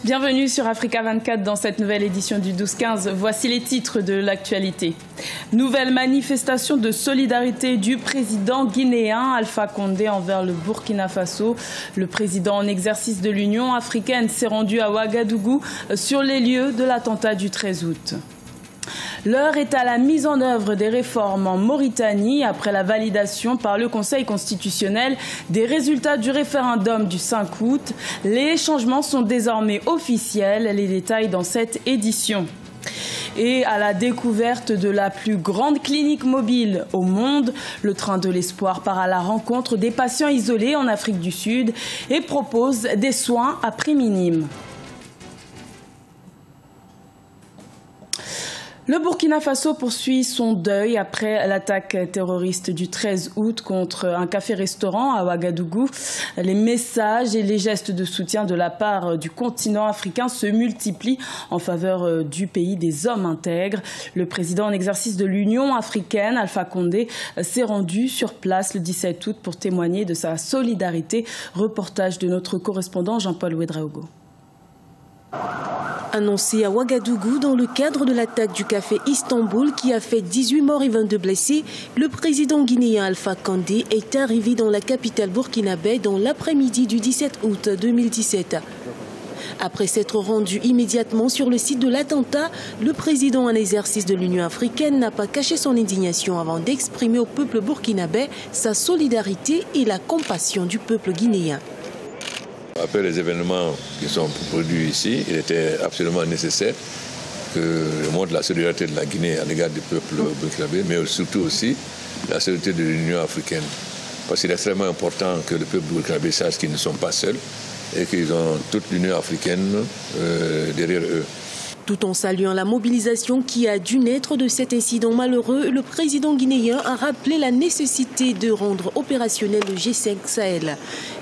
Bienvenue sur Africa 24 dans cette nouvelle édition du 12-15. Voici les titres de l'actualité. Nouvelle manifestation de solidarité du président guinéen Alpha Condé envers le Burkina Faso. Le président en exercice de l'Union africaine s'est rendu à Ouagadougou sur les lieux de l'attentat du 13 août. L'heure est à la mise en œuvre des réformes en Mauritanie après la validation par le Conseil constitutionnel des résultats du référendum du 5 août. Les changements sont désormais officiels. Les détails dans cette édition. Et à la découverte de la plus grande clinique mobile au monde, le train de l'espoir part à la rencontre des patients isolés en Afrique du Sud et propose des soins à prix minime. Le Burkina Faso poursuit son deuil après l'attaque terroriste du 13 août contre un café-restaurant à Ouagadougou. Les messages et les gestes de soutien de la part du continent africain se multiplient en faveur du pays des hommes intègres. Le président en exercice de l'Union africaine, Alpha Condé, s'est rendu sur place le 17 août pour témoigner de sa solidarité. Reportage de notre correspondant Jean-Paul Ouedraogo. Annoncé à Ouagadougou dans le cadre de l'attaque du café Istanbul qui a fait 18 morts et 22 blessés, le président guinéen Alpha Condé est arrivé dans la capitale burkinabé dans l'après-midi du 17 août 2017. Après s'être rendu immédiatement sur le site de l'attentat, le président en exercice de l'Union africaine n'a pas caché son indignation avant d'exprimer au peuple burkinabé sa solidarité et la compassion du peuple guinéen. Après les événements qui sont produits ici, il était absolument nécessaire que le montre la solidarité de la Guinée à l'égard du peuple burkinabé, mais surtout aussi la solidarité de l'Union africaine. Parce qu'il est extrêmement important que le peuple burkinabé sache qu'ils ne sont pas seuls et qu'ils ont toute l'Union africaine derrière eux. Tout en saluant la mobilisation qui a dû naître de cet incident malheureux, le président guinéen a rappelé la nécessité de rendre opérationnel le G5 Sahel.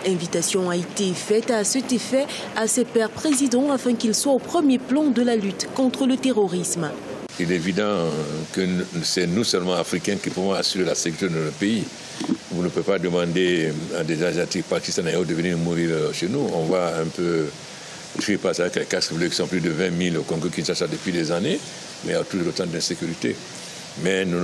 Invitation a été faite à cet effet à ses pairs présidents afin qu'ils soient au premier plan de la lutte contre le terrorisme. Il est évident que c'est nous seulement Africains qui pouvons assurer la sécurité de notre pays. Vous ne pouvez pas demander à des Asiatiques, Pakistanais de venir mourir chez nous. On voit un peu... Je ne suis pas avec les casques bleus qui sont plus de 20 000 au Congo-Kinshasa depuis des années, mais il y a toujours autant d'insécurité. Mais nous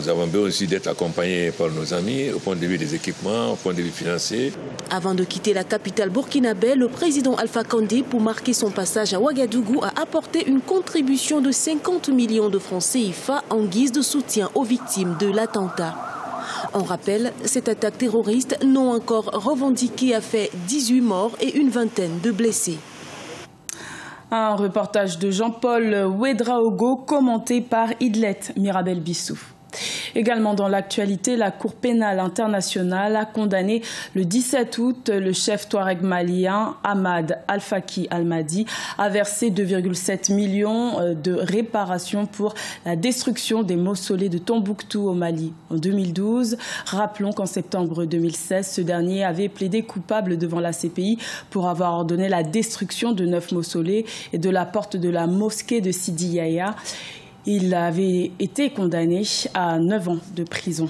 avons besoin aussi d'être accompagnés par nos amis au point de vue des équipements, au point de vue financier. Avant de quitter la capitale burkinabé, le président Alpha Condé, pour marquer son passage à Ouagadougou, a apporté une contribution de 50 millions de francs CFA en guise de soutien aux victimes de l'attentat. On rappelle, cette attaque terroriste non encore revendiquée a fait 18 morts et une vingtaine de blessés. Un reportage de Jean-Paul Ouedraogo commenté par Idlet Mirabel Bissou. Également dans l'actualité, la Cour pénale internationale a condamné le 17 août le chef touareg malien Ahmad Al-Faki Al-Mahdi à verser 2,7 millions de réparations pour la destruction des mausolées de Tombouctou au Mali en 2012. Rappelons qu'en septembre 2016, ce dernier avait plaidé coupable devant la CPI pour avoir ordonné la destruction de 9 mausolées et de la porte de la mosquée de Sidi Yahya. Il avait été condamné à 9 ans de prison.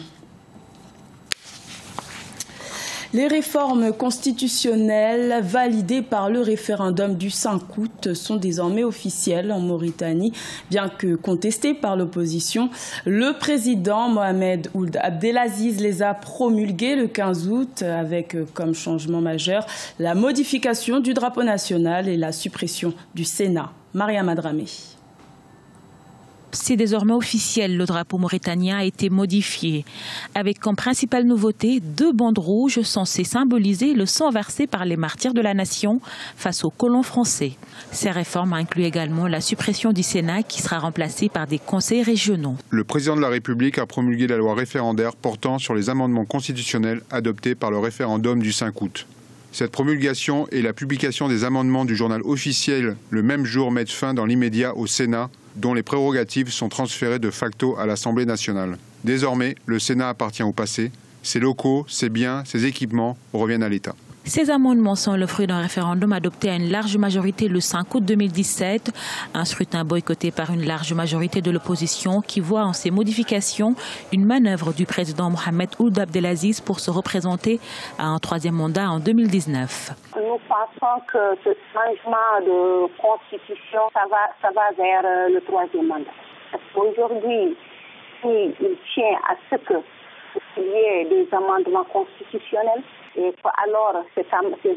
Les réformes constitutionnelles validées par le référendum du 5 août sont désormais officielles en Mauritanie, bien que contestées par l'opposition. Le président Mohamed Ould Abdelaziz les a promulguées le 15 août avec comme changement majeur la modification du drapeau national et la suppression du Sénat. Maria Madramé. C'est désormais officiel, le drapeau mauritanien a été modifié, avec comme principale nouveauté 2 bandes rouges censées symboliser le sang versé par les martyrs de la nation face aux colons français. Ces réformes incluent également la suppression du Sénat qui sera remplacé par des conseils régionaux. Le président de la République a promulgué la loi référendaire portant sur les amendements constitutionnels adoptés par le référendum du 5 août. Cette promulgation et la publication des amendements du journal officiel le même jour mettent fin dans l'immédiat au Sénat, dont les prérogatives sont transférées de facto à l'Assemblée nationale. Désormais, le Sénat appartient au passé. Ses locaux, ses biens, ses équipements reviennent à l'État. Ces amendements sont le fruit d'un référendum adopté à une large majorité le 5 août 2017. Un scrutin boycotté par une large majorité de l'opposition qui voit en ces modifications une manœuvre du président Mohamed Ould Abdelaziz pour se représenter à un troisième mandat en 2019. Nous pensons que ce changement de constitution, ça va vers le troisième mandat. Aujourd'hui, il tient à ce qu'il y ait des amendements constitutionnels. Et alors, ces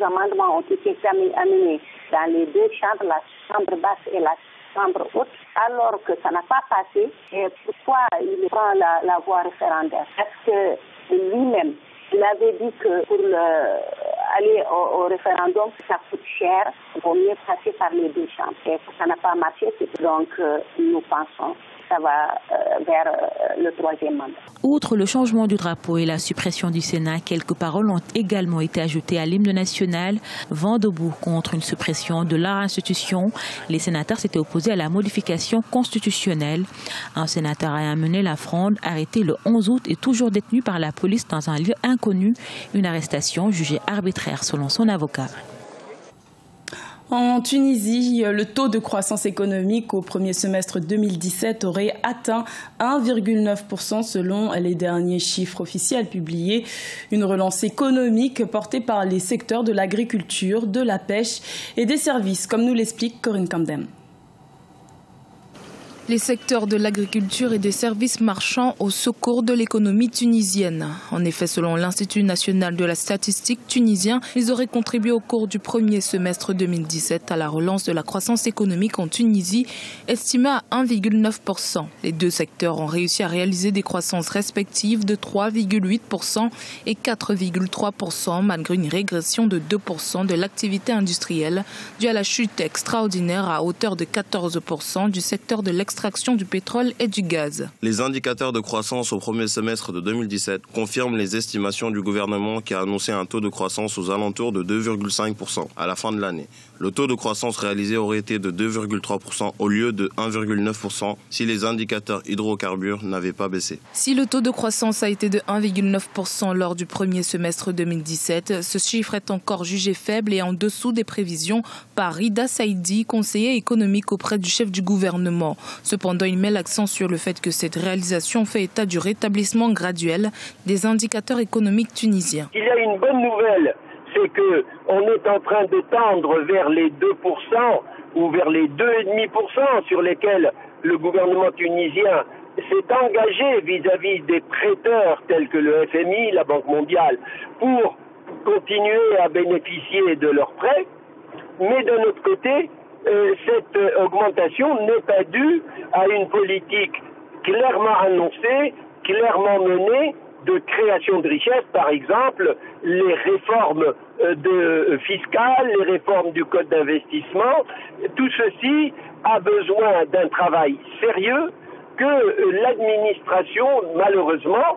amendements ont été amenés dans les deux chambres, la chambre basse et la chambre haute, alors que ça n'a pas passé. Et pourquoi il prend la voie référendaire? Parce que lui-même, il avait dit que pour aller au référendum, ça coûte cher. Il vaut mieux passer par les deux chambres. Et ça n'a pas marché. Donc, nous pensons que ça va vers le troisième mandat. Outre le changement du drapeau et la suppression du Sénat, quelques paroles ont également été ajoutées à l'hymne national. Vent debout contre une suppression de leur institution. Les sénateurs s'étaient opposés à la modification constitutionnelle. Un sénateur a mené la fronde, arrêté le 11 août et toujours détenu par la police dans un lieu inconnu. Une arrestation jugée arbitraire selon son avocat. En Tunisie, le taux de croissance économique au premier semestre 2017 aurait atteint 1,9% selon les derniers chiffres officiels publiés. Une relance économique portée par les secteurs de l'agriculture, de la pêche et des services, comme nous l'explique Corinne Camdem. Les secteurs de l'agriculture et des services marchands au secours de l'économie tunisienne. En effet, selon l'Institut national de la statistique tunisien, ils auraient contribué au cours du premier semestre 2017 à la relance de la croissance économique en Tunisie, estimée à 1,9%. Les deux secteurs ont réussi à réaliser des croissances respectives de 3,8% et 4,3% malgré une régression de 2% de l'activité industrielle due à la chute extraordinaire à hauteur de 14% du secteur de l'extraction du pétrole et du gaz. Les indicateurs de croissance au premier semestre de 2017 confirment les estimations du gouvernement qui a annoncé un taux de croissance aux alentours de 2,5% à la fin de l'année. Le taux de croissance réalisé aurait été de 2,3% au lieu de 1,9% si les indicateurs hydrocarbures n'avaient pas baissé. Si le taux de croissance a été de 1,9% lors du premier semestre 2017, ce chiffre est encore jugé faible et en dessous des prévisions par Rida Saïdi, conseiller économique auprès du chef du gouvernement. Cependant, il met l'accent sur le fait que cette réalisation fait état du rétablissement graduel des indicateurs économiques tunisiens. Il y a une bonne nouvelle, c'est qu'on est en train de tendre vers les 2% ou vers les 2,5% sur lesquels le gouvernement tunisien s'est engagé vis-à-vis des prêteurs tels que le FMI, la Banque mondiale, pour continuer à bénéficier de leurs prêts. Mais d'un autre côté, cette augmentation n'est pas due à une politique clairement annoncée, clairement menée de création de richesse, par exemple les réformes fiscales, les réformes du code d'investissement. Tout ceci a besoin d'un travail sérieux que l'administration, malheureusement,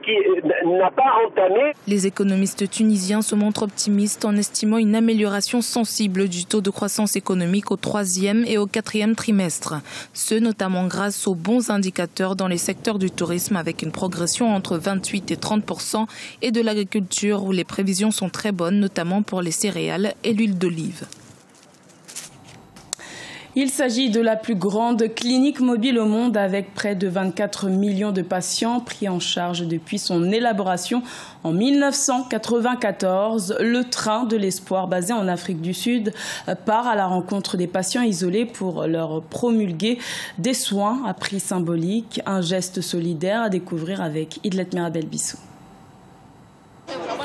qui n'a pas entamé. Les économistes tunisiens se montrent optimistes en estimant une amélioration sensible du taux de croissance économique au troisième et au quatrième trimestre. Ce notamment grâce aux bons indicateurs dans les secteurs du tourisme avec une progression entre 28 et 30% et de l'agriculture où les prévisions sont très bonnes, notamment pour les céréales et l'huile d'olive. Il s'agit de la plus grande clinique mobile au monde avec près de 24 millions de patients pris en charge depuis son élaboration en 1994. Le train de l'espoir basé en Afrique du Sud part à la rencontre des patients isolés pour leur promulguer des soins à prix symbolique. Un geste solidaire à découvrir avec Idlet Mirabel-Bissou.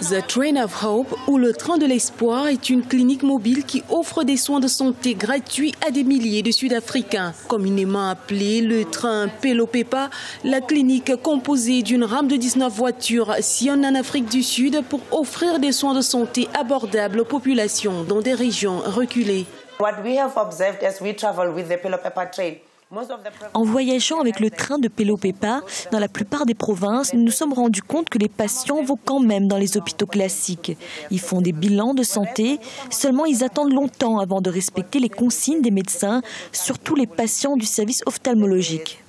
The Train of Hope, ou le train de l'espoir, est une clinique mobile qui offre des soins de santé gratuits à des milliers de Sud-Africains. Communément appelé le train Pelopepa, la clinique composée d'une rame de 19 voitures sillonne en Afrique du Sud pour offrir des soins de santé abordables aux populations dans des régions reculées. What we have observed as we travel with the Pelopepa train. En voyageant avec le train de Pelopepa, dans la plupart des provinces, nous nous sommes rendus compte que les patients vont quand même dans les hôpitaux classiques. Ils font des bilans de santé, seulement ils attendent longtemps avant de respecter les consignes des médecins, surtout les patients du service ophtalmologique.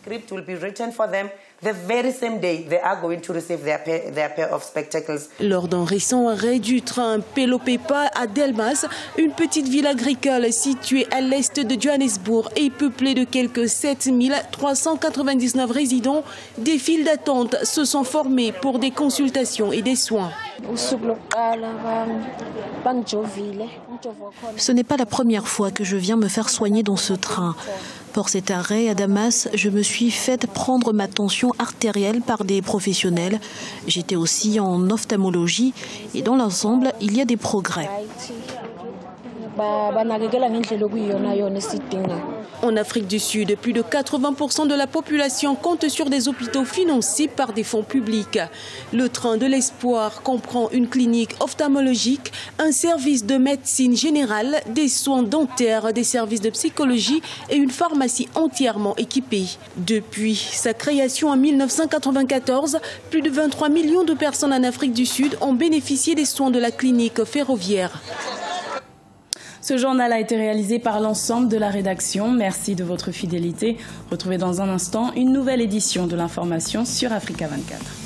the very same day they are going to receive their pair of spectacles. Lors d'un récent arrêt du train Pelopepa à Delmas, une petite ville agricole située à l'est de Johannesburg et peuplée de quelques 7399 résidents, des files d'attente se sont formées pour des consultations et des soins. Ce n'est pas la première fois que je viens me faire soigner dans ce train. Pour cet arrêt à Damas, je me suis fait prendre ma tension artérielle par des professionnels. J'étais aussi en ophtalmologie et dans l'ensemble, il y a des progrès. En Afrique du Sud, plus de 80% de la population compte sur des hôpitaux financés par des fonds publics. Le train de l'espoir comprend une clinique ophtalmologique, un service de médecine générale, des soins dentaires, des services de psychologie et une pharmacie entièrement équipée. Depuis sa création en 1994, plus de 23 millions de personnes en Afrique du Sud ont bénéficié des soins de la clinique ferroviaire. Ce journal a été réalisé par l'ensemble de la rédaction. Merci de votre fidélité. Retrouvez dans un instant une nouvelle édition de l'information sur Africa 24.